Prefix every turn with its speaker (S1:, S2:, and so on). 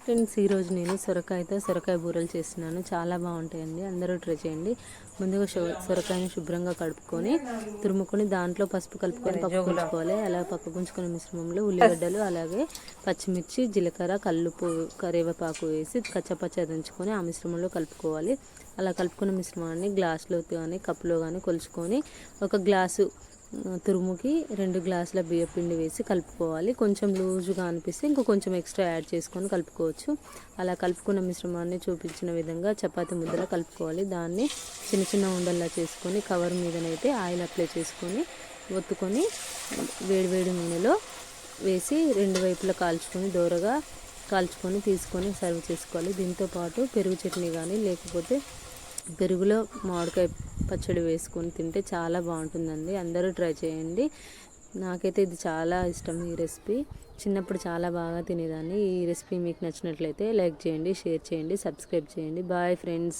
S1: Friends, ఈరోజు నేను సొరకాయ బూరెలు చేస్తున్నాను. చాలా బాగుంటాయండి, అందరూ ట్రై చేయండి. ముందుగా సొరకాయని శుభ్రంగా కడుక్కొని తురుముకొని దాంట్లో పసుపు కలుపుకొని పక్కకు ఉంచుకోవాలి. అలా పక్కకు ఉంచుకున్న మిశ్రమంలో ఉల్లిగడ్డలు, అలాగే పచ్చిమిర్చి, జీలకర్ర, కల్లుపు, కరివేపాకు వేసి కచ్చపచ్చ దంచుకొని ఆ మిశ్రమంలో కలుపుకోవాలి. అలా కలుపుకున్న మిశ్రమాన్ని గ్లాసులో కానీ కప్పులో కానీ కొలుచుకొని ఒక గ్లాసు తురుముకి 2 గ్లాసుల బియ్యపిండి వేసి కలుపుకోవాలి. కొంచెం లూజుగా అనిపిస్తే ఇంకో కొంచెం ఎక్స్ట్రా యాడ్ చేసుకొని కలుపుకోవచ్చు. అలా కలుపుకున్న మిశ్రమాన్ని చూపించిన విధంగా చపాతీ ముద్దలా కలుపుకోవాలి. దాన్ని చిన్న చిన్న ఉండల్లా చేసుకొని కవర్ మీదనైతే ఆయిల్ అప్లై చేసుకొని ఒత్తుకొని వేడివేడి నూనెలో వేసి 2 వైపులా దోరగా కాల్చుకొని తీసుకొని సర్వ్ చేసుకోవాలి. దీంతోపాటు పెరుగు చట్నీ కానీ లేకపోతే పెరుగులో మామిడికాయ పచ్చడి వేసుకొని తింటే చాలా బాగుంటుందండి. అందరూ ట్రై చేయండి. నాకైతే ఇది చాలా ఇష్టం ఈ రెసిపీ. చిన్నప్పుడు చాలా బాగా తినేదాన్ని. ఈ రెసిపీ మీకు నచ్చినట్లయితే లైక్ చేయండి, షేర్ చేయండి, సబ్స్క్రైబ్ చేయండి. Bye friends.